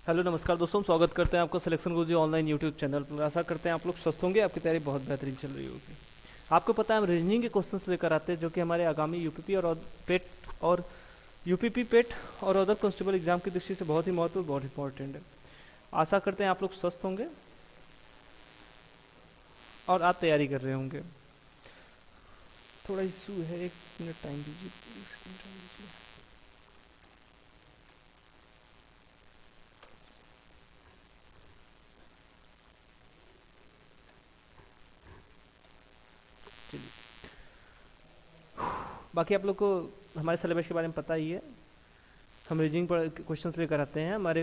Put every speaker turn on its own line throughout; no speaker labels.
Hello नमस्कार दोस्तों, स्वागत करते हैं आपका सिलेक्शन गुरुजी ऑनलाइन यूट्यूब चैनल पर। आशा करते हैं आप लोग स्वस्थ होंगे, आपकी तैयारी बहुत बेहतरीन चल रही होगी। आपको पता है हम रीजनिंग के क्वेश्चंस लेकर आते हैं जो कि हमारे आगामी यूपीपी और पेट और यूपीपी पेट और अदर कांस्टेबल एग्जाम की दृष्टि से बहुत ही महत्वपूर्ण, बहुत इंपॉर्टेंट है। आशा करते हैं आप लोग स्वस्थ होंगे और आप तैयारी कर रहे होंगे। थोड़ा इशू है, एक मिनट टाइम दीजिए, एक सेकंड टाइम दीजिए। चलिए, बाकी आप लोग को हमारे सिलेबस के बारे में पता ही है। हम रीजनिंग पर क्वेश्चंस लेकर आते हैं। हमारे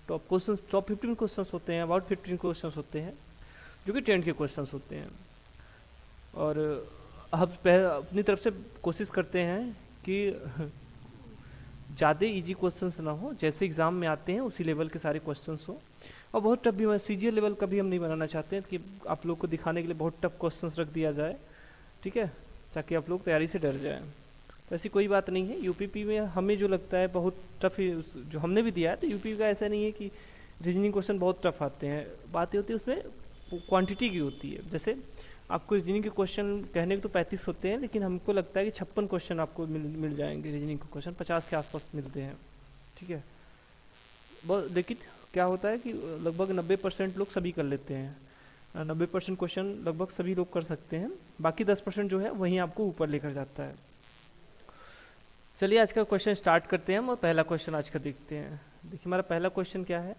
टॉप 15 क्वेश्चंस होते हैं, अबाउट 15 क्वेश्चंस होते हैं जो कि 10 के क्वेश्चंस होते हैं। और हम अपनी तरफ से कोशिश करते हैं कि ज़्यादा इजी क्वेश्चंस ना हो, जैसे एग्ज़ाम में आते हैं उसी लेवल के सारे क्वेश्चंस हो। और बहुत टफ भी, सीजीएल लेवल का भी हम नहीं बनाना चाहते हैं कि आप लोग को दिखाने के लिए बहुत टफ क्वेश्चंस रख दिया जाए, ठीक है, ताकि आप लोग तैयारी से डर जाएं। तो ऐसी कोई बात नहीं है। यूपीपी में हमें जो लगता है बहुत टफ, जो हमने भी दिया है, तो यूपी का ऐसा नहीं है कि रीजनिंग क्वेश्चन बहुत टफ आते हैं। बात ये होती है उसमें क्वांटिटी की होती है। जैसे आपको रीजनिंग के क्वेश्चन कहने के तो 35 होते हैं, लेकिन हमको लगता है कि 56 क्वेश्चन आपको मिल जाएंगे। रीजनिंग के क्वेश्चन 50 के आसपास मिलते हैं, ठीक है। बहुत, लेकिन क्या होता है कि लगभग 90% लोग सभी कर लेते हैं। 90% क्वेश्चन लगभग सभी लोग कर सकते हैं। बाकी 10% जो है वहीं आपको ऊपर लेकर जाता है। चलिए आज का क्वेश्चन स्टार्ट करते हैं हम, और पहला क्वेश्चन आज का देखते हैं। देखिए हमारा पहला क्वेश्चन क्या है।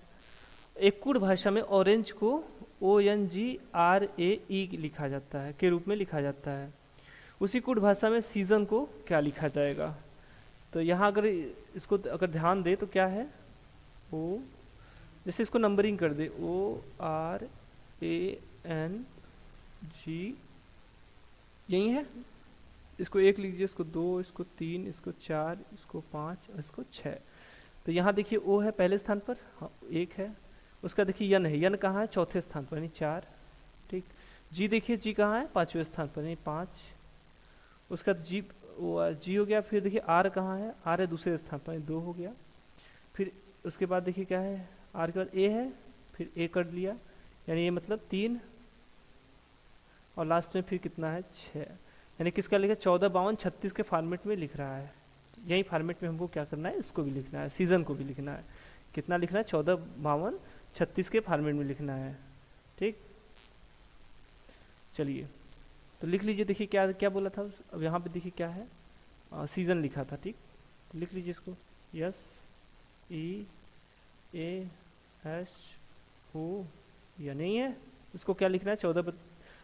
एक कुड़ भाषा में ऑरेंज को ONGRAE लिखा जाता है, के रूप में लिखा जाता है। उसी कुड़ भाषा में सीजन को क्या लिखा जाएगा। तो यहाँ अगर इसको अगर ध्यान दे तो क्या है, ओ, जैसे इसको नंबरिंग कर दे, ORANG, यही है। इसको 1 लीजिए, इसको 2, इसको 3, इसको 4, इसको 5 और इसको 6। तो यहाँ देखिए ओ है पहले स्थान पर, हाँ 1 है। उसका देखिए यन है, यन कहाँ है, चौथे स्थान पर यानी 4, ठीक। जी देखिए, जी कहाँ है, 5वें स्थान पर यानी 5। उसका जी, जी हो गया। फिर देखिए आर कहाँ है, आर है दूसरे स्थान पर, 2 हो गया। फिर उसके बाद देखिए क्या है, आर के बाद ए है, फिर ए कर लिया, यानी ये मतलब 3, और लास्ट में फिर कितना है, 6। यानी किसका लिखा, 14, 52, 36 के फॉर्मेट में लिख रहा है। यही फॉर्मेट में हमको क्या करना है, इसको भी लिखना है, सीजन को भी लिखना है। कितना लिखना है, 14, 52, 36 के फॉर्मेट में लिखना है, ठीक। चलिए तो लिख लीजिए। देखिए क्या क्या बोला था, अब यहाँ पे देखिए क्या है, सीजन लिखा था, ठीक। तो लिख लीजिए इसको, SEASO, या नहीं है, इसको क्या लिखना है, 14,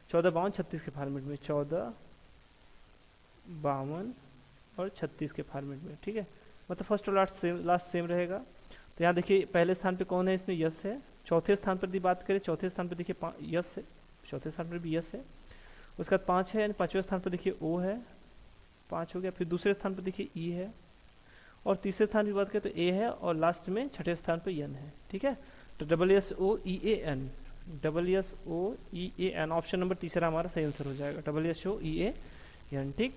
52, 36 के फॉर्मेट में, 14, 52 और 36 के फॉर्मेट में, ठीक है। मतलब फर्स्ट और लास्ट सेम रहेगा। तो यहाँ देखिए पहले स्थान पे कौन है, इसमें यस है। चौथे स्थान पर भी बात करें, चौथे स्थान पर देखिए यस है, चौथे स्थान पर भी यस है। उसके बाद 5 है, यानी 5वें स्थान पर देखिए ओ है, 5 हो गया। फिर दूसरे स्थान पर देखिए ई है, और तीसरे स्थान की बात करें तो ए है, और लास्ट में छठे स्थान पर एन है, ठीक है। तो SSOEAN, SSOEAN ऑप्शन नंबर तीसरा हमारा सही आंसर हो जाएगा, SSOEAN, ठीक।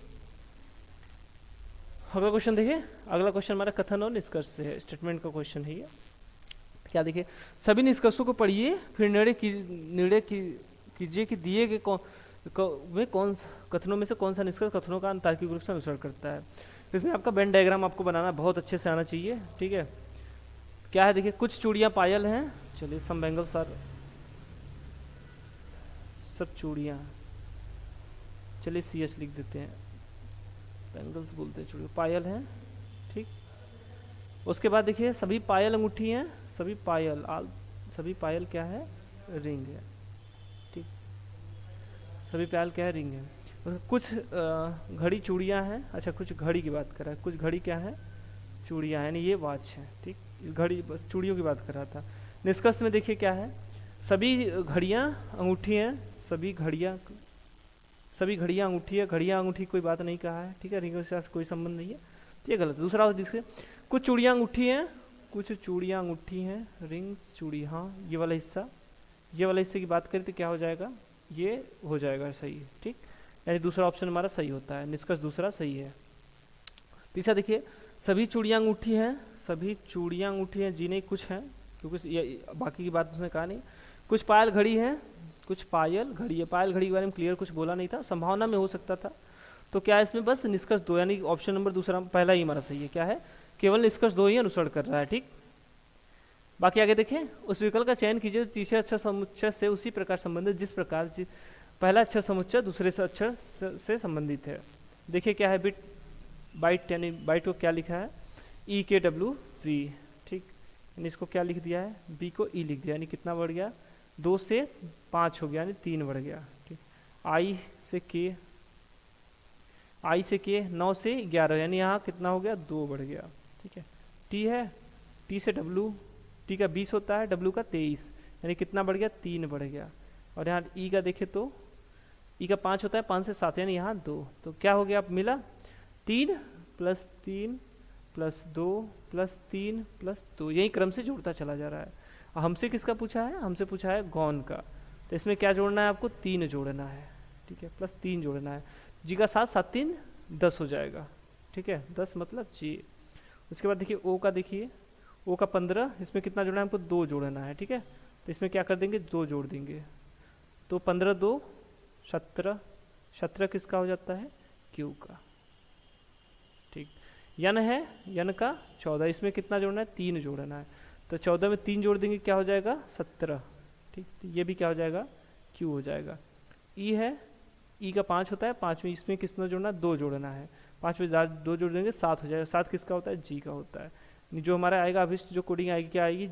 अगला क्वेश्चन देखिए। अगला क्वेश्चन हमारा कथन और निष्कर्ष से है, स्टेटमेंट का क्वेश्चन है ये। क्या देखिए, सभी निष्कर्षों को पढ़िए, फिर निर्णय कीजिए कि दिए गए कौन कथनों में से कौन सा निष्कर्ष कथनों का तार्किक रूप से अनुसरण करता है। इसमें आपका वेन डायग्राम आपको बनाना बहुत अच्छे से आना चाहिए, ठीक है। क्या है देखिए, कुछ चूड़ियाँ पायल हैं, चलिए सम बैंगल्स आर, सब चूड़ियाँ, चलिए CH लिख देते हैं, बैंगल्स बोलते हैं, चूड़ियाँ पायल हैं, ठीक। उसके बाद देखिए सभी पायल अंगूठी हैं, सभी पायल क्या है, रिंग है, ठीक। सभी पायल क्या है, रिंग है। कुछ घड़ी चूड़ियाँ हैं, अच्छा कुछ घड़ी की बात कर रहा है, कुछ घड़ी क्या है, चूड़ियाँ, यानी ये वॉच है, ठीक। घड़ी बस चूड़ियों की बात कर रहा था। निष्कर्ष में देखिए क्या है, सभी घड़ियाँ अंगूठी हैं, सभी घड़ियाँ अंगूठी है, घड़ियाँ अंगूठी कोई बात नहीं कहा है, ठीक है, रिंग के साथ कोई संबंध नहीं है, तो ये गलत है। दूसरा देखिए, कुछ चूड़ियाँ अंगूठी हैं, कुछ चूड़ियाँ अंगूठी हैं, रिंग चूड़ी, हाँ ये वाला हिस्से की बात करें तो क्या हो जाएगा, ये हो जाएगा सही, ठीक। यानी दूसरा ऑप्शन हमारा सही होता है, निष्कर्ष दूसरा सही है। तीसरा देखिए, सभी चूड़ियाँ अंगूठी हैं, सभी चूड़ियाँ अंगूठियाँ जी नहीं, कुछ हैं, क्योंकि बाकी की बात उसने कहा नहीं। कुछ पायल घड़ी है, कुछ पायल घड़ी है। पायल घड़ी के बारे में क्लियर कुछ बोला नहीं था, संभावना में हो सकता था। तो क्या है इसमें, बस निष्कर्ष दो, यानी ऑप्शन नंबर दूसरा पहला ही हमारा सही है। क्या है, केवल निष्कर्ष दो ही अनुसरण कर रहा है। ठीक, बाकी आगे देखें। उस विकल्प का चयन कीजिए जो तीसरे अक्षर समुच्चय से उसी प्रकार संबंधित जिस प्रकार पहला अक्षर समुच्चय दूसरे से अक्षर से संबंधित है। देखिए क्या है, बिट बाइट, यानी बाइट को क्या लिखा है, EKWZ। ठीक, यानी इसको क्या लिख दिया है, बी को ई लिख दिया, यानी कितना बढ़ गया, 2 से 5 हो गया, यानी 3 बढ़ गया। ठीक, आई से के 9 से 11, यानी यहाँ कितना हो गया, 2 बढ़ गया। ठीक है, टी है, टी से डब्लू, टी का 20 होता है, डब्लू का 23, यानी कितना बढ़ गया, 3 बढ़ गया। और यहाँ ई का देखे तो ई का 5 होता है, 5 से 7, यानी यहाँ 2, तो क्या हो गया, अब मिला 3 + 3 + 2 + 3 + 2, यही क्रम से जोड़ता चला जा रहा है। हमसे किसका पूछा है, हमसे पूछा है गौन का, तो इसमें क्या जोड़ना है आपको, 3 जोड़ना है। ठीक है, +3 जोड़ना है। जी का 7, 7 3 10 हो जाएगा। ठीक है, 10 मतलब जी। उसके बाद देखिए ओ का, देखिए ओ का 15, इसमें कितना जोड़ना है हमको, 2 जोड़ना है। ठीक है, तो इसमें क्या कर देंगे, 2 जोड़ देंगे, तो 15 2 17, 17 किसका हो जाता है, क्यू का। ठीक, यन है, यन का 14, इसमें कितना जोड़ना है, 3 जोड़ना है, तो 14 में 3 जोड़ देंगे, क्या हो जाएगा, 17। ठीक, तो ये भी क्या हो जाएगा, क्यू हो जाएगा। ई है, ई का 5 होता है, 5 में इसमें कितना जोड़ना है, 2 जोड़ना है, 5 में 2 जोड़ देंगे, 7 हो जाएगा। 7 किसका होता है, जी का होता है। जो हमारा आएगा अभिष्ट जो कोडिंग आएगी, क्या आएगी,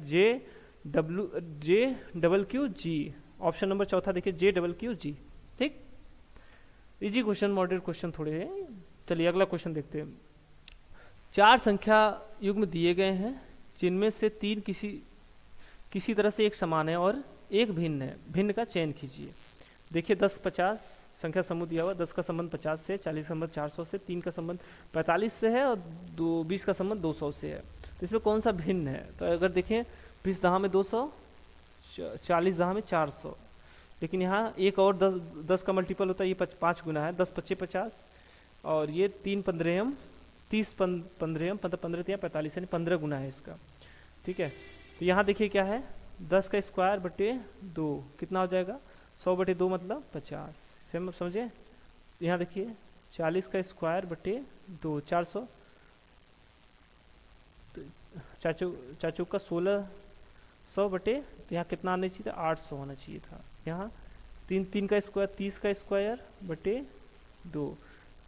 JQG। ऑप्शन नंबर चौथा देखिए, JQG। ठीक, इजी क्वेश्चन, मॉडरेट क्वेश्चन थोड़े हैं। चलिए अगला क्वेश्चन देखते हैं। 4 संख्या युग्म दिए गए हैं जिनमें से 3 किसी तरह से एक समान है और एक भिन्न है, भिन्न का चयन कीजिए। देखिए 10 50 संख्या समूह दिया हुआ, 10 का संबंध 50 से, 40 का संबंध 400 से, 3 का संबंध 45 से है और 20 का संबंध 200 से है। तो इसमें कौन सा भिन्न है, तो अगर देखें 20 दहा में 200, 40 दहा में 400, लेकिन यहाँ एक और 10 का मल्टीपल होता है, ये 5 गुना है, 10 25 50, और ये 3 15 30 15 मतलब 15 3 45, यानी 15 गुना है इसका। ठीक है, तो यहाँ देखिए क्या है, 10 का स्क्वायर बटे 2 कितना हो जाएगा, 100 बटे 2 मतलब 50। सेम समझे, यहाँ देखिए 40 का स्क्वायर बटे 2 400, तो चाचू का 1600 बटे, तो यहाँ कितना आना चाहिए था, 800 होना चाहिए था। यहाँ 3 का स्क्वायर 30 का स्क्वायर बटे 2,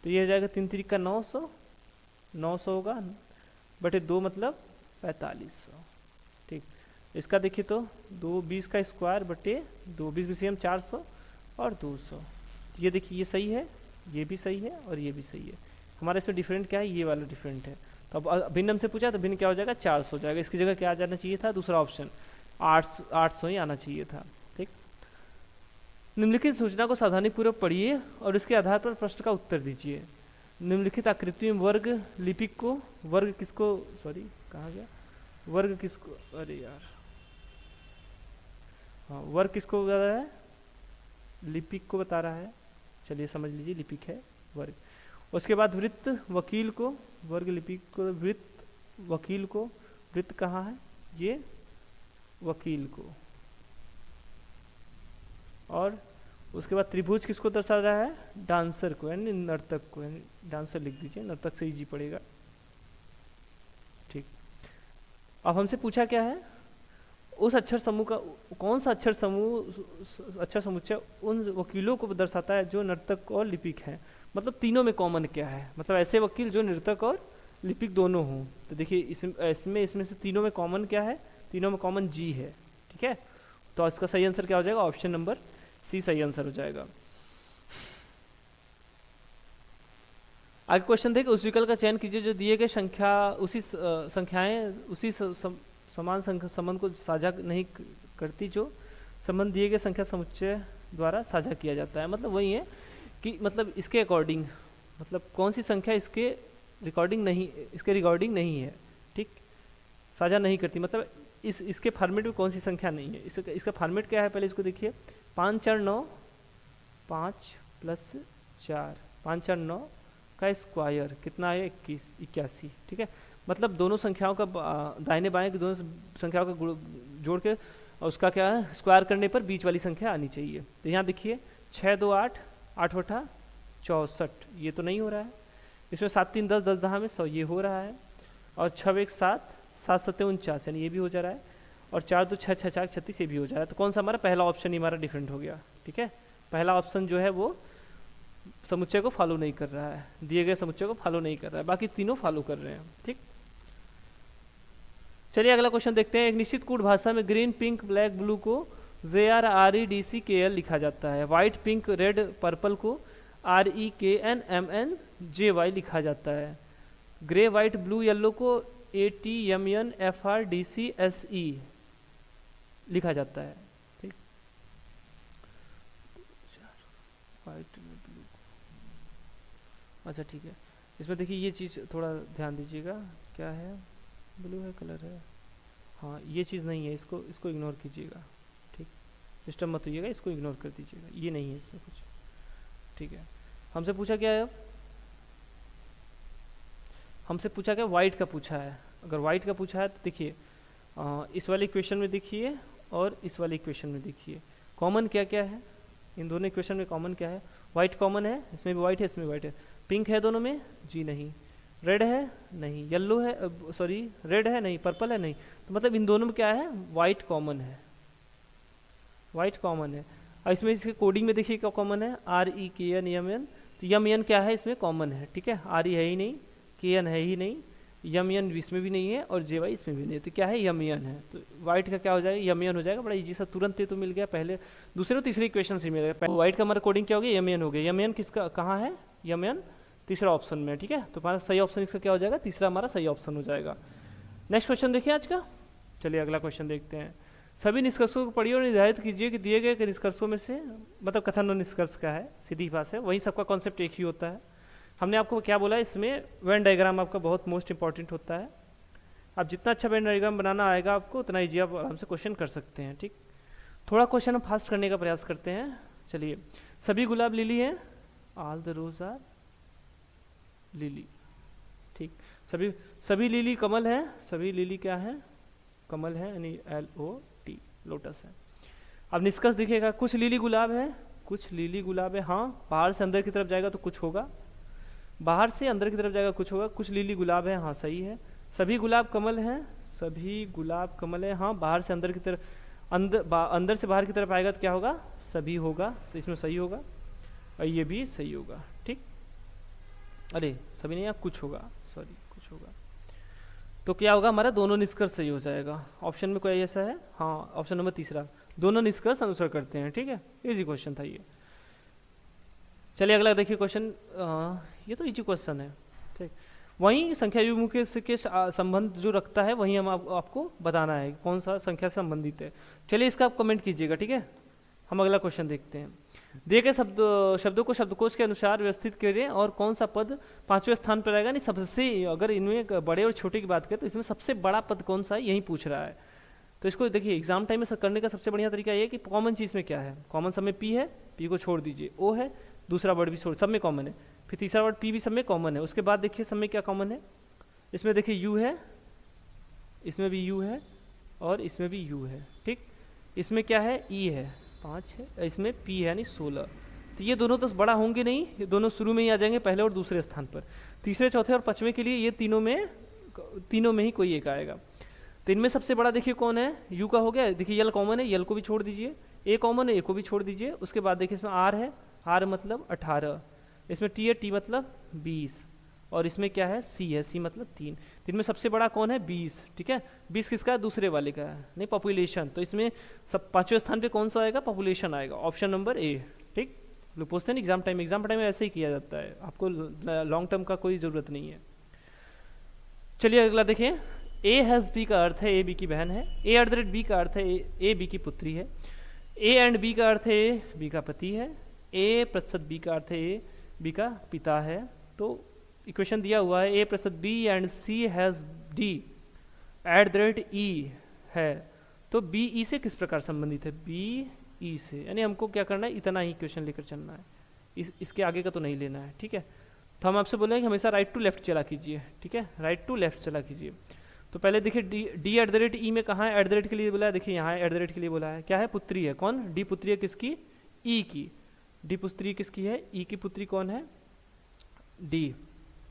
तो ये हो जाएगा 3 3 का 900 होगा, बटे 2 मतलब 4500। ठीक, इसका देखिए तो 20 का स्क्वायर बटे 2, 20 BCM 400 और 200, ये देखिए ये सही है, ये भी सही है और ये भी सही है। हमारा इसमें डिफरेंट क्या है, ये वाला डिफरेंट है। तो अब भिन्न हमसे पूछा, तो भिन्न क्या हो जाएगा, 400 हो जाएगा। इसकी जगह क्या आ जाना चाहिए था, दूसरा ऑप्शन 800 ही आना चाहिए था। ठीक, निम्नलिखित सूचना को सावधानीपूर्वक पढ़िए और इसके आधार पर प्रश्न का उत्तर दीजिए। निम्नलिखित आकृति में वर्ग लिपिक को, वर्ग किसको, सॉरी कहाँ गया, वर्ग किसको, अरे यार, हाँ वर्ग किसको बता रहा है, लिपिक को बता रहा है। चलिए समझ लीजिए, लिपिक है वर्ग। उसके बाद वृत्त वकील को, वर्ग लिपिक को, वृत्त वकील को, वृत्त कहाँ है, ये वकील को। और उसके बाद त्रिभुज किसको दर्शा रहा है, डांसर को, यानी नर्तक को, यानी डांसर लिख दीजिए, नर्तक से इजी पड़ेगा। ठीक, अब हमसे पूछा क्या है, उस अक्षर समूह का कौन सा अक्षर समुच्चय उन वकीलों को दर्शाता है जो नर्तक और लिपिक हैं, मतलब तीनों में कॉमन क्या है, मतलब ऐसे वकील जो नर्तक और लिपिक दोनों हों। तो देखिए इसमें से तीनों में कॉमन क्या है, तीनों में कॉमन जी है। ठीक है, तो इसका सही आंसर क्या हो जाएगा, ऑप्शन नंबर सी सही आंसर हो जाएगा। आगे क्वेश्चन देखिए, उस विकल्प का चयन कीजिए जो दिए गए संख्याएं उसी समान संबंध को साझा नहीं करती जो संबंध दिए गए संख्या समुच्चय द्वारा साझा किया जाता है। मतलब वही है कि मतलब इसके अकॉर्डिंग, मतलब कौन सी संख्या इसके रिकॉर्डिंग नहीं है। ठीक, साझा नहीं करती, मतलब इसके फॉर्मेट में कौन सी संख्या नहीं है। इसका फॉर्मेट क्या है, पहले इसको देखिए, 5 4 9 5 + 4, 5 4 9 का स्क्वायर कितना है, 81। ठीक है, मतलब दोनों संख्याओं का दाहिने बाएं की दोनों संख्याओं का जोड़ के और उसका क्या है स्क्वायर करने पर बीच वाली संख्या आनी चाहिए। तो यहाँ देखिए 6 2 8, 8 बटा 64, ये तो नहीं हो रहा है। इसमें 7 3 10, 10 10 में 100, ये हो रहा है। और 6 1 7, 7 7 49, यानी ये भी हो जा रहा है। और 4 2 6 6 4 36, ये भी हो जा रहा है। तो कौन सा हमारा पहला ऑप्शन ही हमारा डिफरेंट हो गया। ठीक है, पहला ऑप्शन जो है वो समुच्चय को फॉलो नहीं कर रहा है, दिए गए समुच्चय को फॉलो नहीं कर रहा है, बाकी तीनों फॉलो कर रहे हैं। ठीक, चलिए अगला क्वेश्चन देखते हैं। एक निश्चित कूट भाषा में ग्रीन पिंक ब्लैक ब्लू को JRREDCKL लिखा जाता है। व्हाइट पिंक रेड पर्पल को REKNMNJY लिखा जाता है। ग्रे व्हाइट ब्लू येलो को ATMNFRDCSE लिखा जाता है। ठीक, व्हाइट ब्लू, अच्छा ठीक है। इसमें देखिए ये चीज़ थोड़ा ध्यान दीजिएगा, क्या है, ब्लू है कलर है, हाँ ये चीज़ नहीं है, इसको इग्नोर कीजिएगा। ठीक, डिस्टर्ब मत होइएगा, इसको इग्नोर कर दीजिएगा, ये नहीं है इसमें कुछ। ठीक है, हमसे पूछा क्या है, अब हमसे पूछा क्या, वाइट का पूछा है। अगर वाइट का पूछा है तो देखिए इस वाले इक्वेशन में देखिए और इस वाले इक्वेशन में देखिए कॉमन क्या क्या है। इन दोनों इक्वेशन में कॉमन क्या है, वाइट कॉमन है, इसमें भी वाइट है इसमें भी वाइट है। पिंक है दोनों में, जी नहीं। रेड है नहीं, येलो है सॉरी रेड है नहीं, पर्पल है नहीं। तो मतलब इन दोनों में क्या है, वाइट कॉमन है, वाइट कॉमन है। और इसमें इसके कोडिंग में देखिए क्या कॉमन है, REKNMN। तो YMN क्या है इसमें कॉमन है। ठीक है, RE है ही नहीं, KN है ही नहीं, YMN इसमें भी नहीं है और JY इसमें भी नहीं है। तो क्या है, YMN है। तो वाइट का क्या हो जाएगा, YMN हो जाएगा। बड़ा इजी सा, तुरंत ही तो मिल गया, पहले दूसरे और तीसरे इक्वेशन से मिल गया। वाइट का हमारा कोडिंग क्या हो गया, YMN हो गया। YMN किसका कहाँ है, YMN तीसरा ऑप्शन में। ठीक है, तो हमारा सही ऑप्शन इसका क्या हो जाएगा, तीसरा हमारा सही ऑप्शन हो जाएगा। नेक्स्ट क्वेश्चन देखिए आज का। चलिए अगला क्वेश्चन देखते हैं। सभी निष्कर्षों को पढ़िए और निर्धारित कीजिए कि दिए गए निष्कर्षों में से, मतलब कथन और निष्कर्ष का है, सीधी बात है, वही सबका कॉन्सेप्ट एक ही होता है। हमने आपको क्या बोला, इसमें वेन डायग्राम आपका बहुत मोस्ट इंपॉर्टेंट होता है। आप जितना अच्छा वेन डायग्राम बनाना आएगा आपको, उतना ईजी आप आराम से क्वेश्चन कर सकते हैं। ठीक, थोड़ा क्वेश्चन हम फास्ट करने का प्रयास करते हैं। चलिए, सभी गुलाब लिली हैं, all the rose are lily. ठीक, सभी लिली कमल है, सभी लिली क्या है, कमल है, यानी LOT, लोटस है। अब निष्कर्ष दिखेगा, कुछ लिली गुलाब है, कुछ लिली गुलाब है, हाँ बाहर से अंदर की तरफ जाएगा तो कुछ होगा, बाहर से अंदर की तरफ जाएगा कुछ होगा। कुछ लिली गुलाब है, हाँ सही है। सभी गुलाब कमल हैं, सभी गुलाब कमल है, हाँ बाहर से अंदर की तरफ, अंदर से बाहर की तरफ आएगा तो क्या होगा, सभी होगा, तो इसमें सही होगा और ये भी सही होगा। ठीक, अरे सभी नहीं, यहाँ कुछ होगा, सॉरी कुछ होगा। तो क्या होगा, हमारा दोनों निष्कर्ष सही हो जाएगा। ऑप्शन में कोई ऐसा है, हाँ ऑप्शन नंबर तीसरा, दोनों निष्कर्ष अनुसर करते हैं। ठीक है, इजी क्वेश्चन था ये। चलिए अगला देखिए क्वेश्चन, ये तो इजी क्वेश्चन है। ठीक, वहीं संख्या युग्म के संबंध जो रखता है वहीं हम आपको बताना है कौन सा संख्या से संबंधित है। चलिए इसका आप कमेंट कीजिएगा। ठीक है, हम अगला क्वेश्चन देखते हैं। दिए गए शब्दों को शब्दकोश के अनुसार व्यवस्थित करें और कौन सा पद 5वें स्थान पर आएगा। नहीं, सबसे, अगर इनमें बड़े और छोटे की बात करें तो इसमें सबसे बड़ा पद कौन सा है, यही पूछ रहा है। तो इसको देखिए एग्जाम टाइम में करने का सबसे बढ़िया तरीका ये है कि कॉमन चीज़ में क्या है, कॉमन सब में P है, P को छोड़ दीजिए, O है, दूसरा वर्ड भी छोड़, सब में कॉमन है, फिर तीसरा वर्ड P भी सब में कॉमन है। उसके बाद देखिए सब में क्या कॉमन है, इसमें देखिए U है, इसमें भी U है और इसमें भी U है। ठीक, इसमें क्या है, E है 5 है, इसमें P है यानी 16। तो ये दोनों तो बड़ा होंगे नहीं, ये दोनों शुरू में ही आ जाएंगे पहले और दूसरे स्थान पर। तीसरे चौथे और पांचवें के लिए ये तीनों में ही कोई एक आएगा। तो इनमें सबसे बड़ा देखिए कौन है, यू का हो गया। देखिए यल कॉमन है, यल को भी छोड़ दीजिए, ए कॉमन है, ए को भी छोड़ दीजिए। उसके बाद देखिए इसमें आर है, आर मतलब 18, इसमें टी है, टी मतलब 20, और इसमें क्या है, सी है, सी मतलब 3। तो इनमें सबसे बड़ा कौन है, 20। ठीक है, 20 किसका है, दूसरे वाले का है, नहीं पॉपुलेशन। तो इसमें सब पांचवें स्थान पे कौन सा आएगा, पॉपुलेशन आएगा, ऑप्शन नंबर ए। ठीक, लोग पूछते हैं एग्जाम टाइम में ऐसे ही किया जाता है, आपको लॉन्ग टर्म का कोई जरूरत नहीं है। चलिए अगला देखिए, ए हैज बी का अर्थ है ए बी की बहन है, ए एट द रेट बी का अर्थ है ए बी की पुत्री है, ए एंड बी का अर्थ है ए बी का पति है, ए प्रतिशत बी का अर्थ है ए बी का पिता है। तो इक्वेशन दिया हुआ है, ए प्रतिशत B and C has D at the rate E है, तो बी ई से किस प्रकार संबंधित है, बी ई से, यानी हमको क्या करना है, इतना ही इक्वेशन लेकर चलना है, इसके आगे का तो नहीं लेना है। ठीक है, तो हम आपसे बोलेंगे कि हमेशा राइट टू लेफ्ट चला कीजिए, ठीक है, राइट टू लेफ्ट चला कीजिए। तो पहले देखिए डी एट द रेट ई में कहाँ है, एट द रेट के लिए बोला है, देखिए यहाँ एट द रेट के लिए बोला है, क्या है, पुत्री है, कौन, डी पुत्री है किसकी, ई की, डी पुत्री किसकी है, ई की पुत्री कौन है, डी,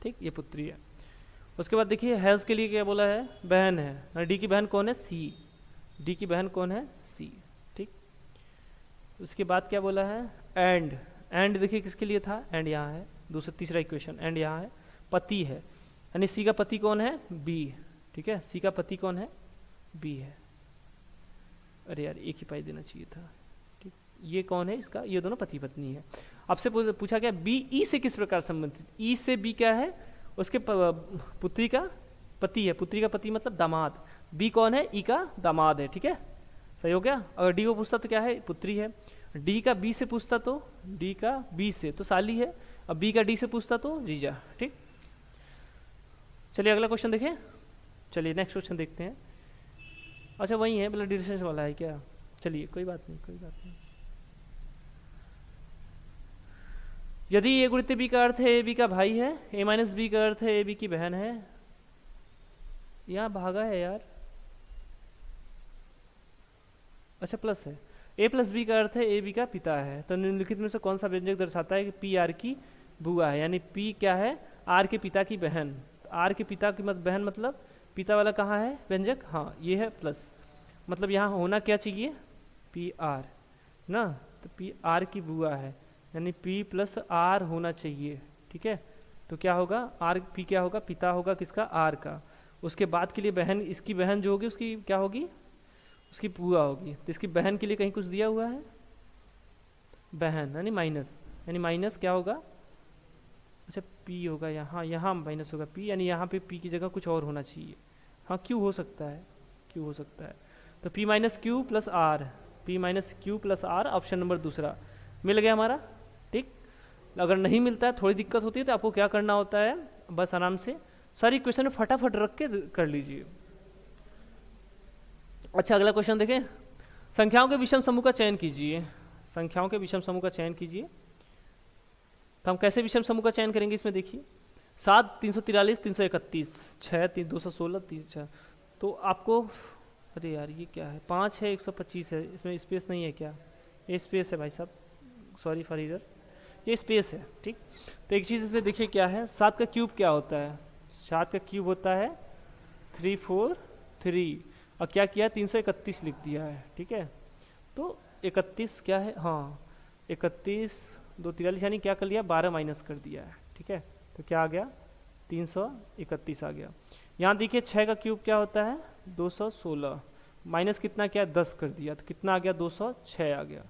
ठीक, ये पुत्री है। उसके बाद देखिए हैज़ के लिए क्या बोला है, बहन है, डी की बहन कौन है, सी, डी की बहन कौन है, सी, ठीक। उसके बाद क्या बोला है, एंड, एंड देखिए किसके लिए था, एंड यहाँ है, दूसरा तीसरा इक्वेशन, एंड यहाँ है, पति है, यानी सी का पति कौन है, बी, ठीक है, सी का पति कौन है, बी है। अरे यार एक ही पाई देना चाहिए था, ठीक, ये कौन है इसका, ये दोनों पति पत्नी है। आपसे पूछा गया बी ई से किस प्रकार संबंधित, ई से बी क्या है, उसके पुत्री का पति है, पुत्री का पति मतलब दामाद, बी कौन है, ई का दामाद है, ठीक है, सही हो गया। अगर डी को पूछता तो क्या है, पुत्री है, डी का बी से पूछता तो, डी का बी से तो साली है, अब बी का डी से पूछता तो जीजा, ठीक। चलिए अगला क्वेश्चन देखें, चलिए नेक्स्ट क्वेश्चन देखते हैं। अच्छा वही है, ब्लड रिलेशन वाला है क्या, चलिए कोई बात नहीं, कोई बात नहीं। यदि ए गुणित बी का अर्थ है ए बी का भाई है, ए माइनस बी का अर्थ है ए बी की बहन है, यहाँ भागा है यार, अच्छा प्लस है, ए प्लस बी का अर्थ है ए बी का पिता है, तो निम्नलिखित में से कौन सा व्यंजक दर्शाता है कि पी आर की बुआ है, यानी पी क्या है, आर के पिता की बहन, आर के पिता की बहन मतलब पिता वाला कहाँ है व्यंजक, हाँ ये है प्लस, मतलब यहाँ होना क्या चाहिए, पी आर ना, तो पी आर की बुआ है, यानी पी प्लस आर होना चाहिए, ठीक है। तो क्या होगा, आर पी क्या होगा, पिता होगा किसका, आर का, उसके बाद के लिए बहन, इसकी बहन जो होगी उसकी क्या होगी, उसकी बुआ होगी, तो इसकी बहन के लिए कहीं कुछ दिया हुआ है, बहन यानी माइनस, यानी माइनस क्या होगा, अच्छा पी होगा यहाँ, यहाँ माइनस होगा पी, यानी यहाँ पे पी की जगह कुछ और होना चाहिए, हाँ क्यू हो सकता है, क्यू हो सकता है, तो P minus Q plus R, P minus Q plus R, option number दूसरा मिल गया हमारा, ठीक। अगर नहीं मिलता है, थोड़ी दिक्कत होती है, तो आपको क्या करना होता है, बस आराम से सारी क्वेश्चन फटाफट रख के कर लीजिए। अच्छा अगला क्वेश्चन देखें, संख्याओं के विषम समूह का चयन कीजिए, संख्याओं के विषम समूह का चयन कीजिए। तो हम कैसे विषम समूह का चयन करेंगे, इसमें देखिए 7, 343, 331, 6, 216, 3, तो आपको, अरे यार ये क्या है, 5 है, 125 है, इसमें स्पेस नहीं है क्या, ये स्पेस है भाई साहब, सॉरी फॉर एरर, ये स्पेस है, ठीक। तो एक चीज़ इसमें देखिए क्या है, 7 का क्यूब क्या होता है, 7 का क्यूब होता है 343, और क्या किया 331 लिख दिया है, ठीक है। तो 31 क्या है, हाँ 31, 2 43, यानी क्या कर लिया, 12 माइनस कर दिया है, ठीक है। तो क्या आ गया, 331 आ गया। यहाँ देखिए 6 का क्यूब क्या होता है 216, माइनस कितना क्या 10 कर दिया, तो कितना आ गया 206 आ गया।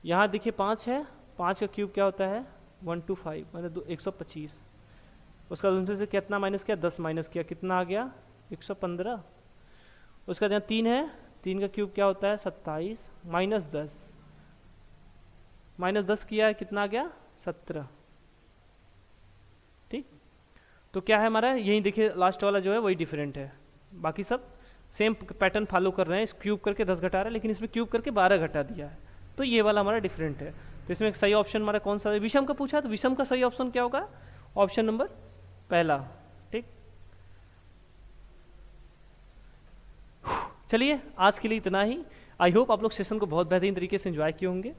यहाँ देखिए 5 है, 5 का क्यूब क्या होता है 125, मतलब 125, उसका दूसरे से कितना माइनस किया 10 माइनस किया, कितना आ गया 115। उसका यहाँ 3 है, 3 का क्यूब क्या होता है 27, माइनस 10, माइनस 10 किया है, कितना आ गया 17, ठीक। तो क्या है हमारा, यही देखिए लास्ट वाला जो है वही डिफरेंट है, बाकी सब सेम पैटर्न फॉलो कर रहे हैं, इस क्यूब करके 10 घटा रहे हैं, लेकिन इसमें क्यूब करके 12 घटा दिया है, तो ये वाला हमारा डिफरेंट है। तो इसमें सही ऑप्शन हमारा कौन सा है, विषम का पूछा, तो विषम का सही ऑप्शन क्या होगा, ऑप्शन नंबर पहला, ठीक। चलिए आज के लिए इतना ही, आई होप आप लोग सेशन को बहुत बेहतरीन तरीके से एंजॉय किए होंगे।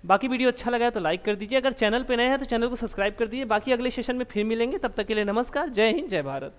बाकी वीडियो अच्छा लगा है तो लाइक कर दीजिए, अगर चैनल पे नए हैं तो चैनल को सब्सक्राइब कर दीजिए। बाकी अगले सेशन में फिर मिलेंगे, तब तक के लिए नमस्कार, जय हिंद, जय भारत।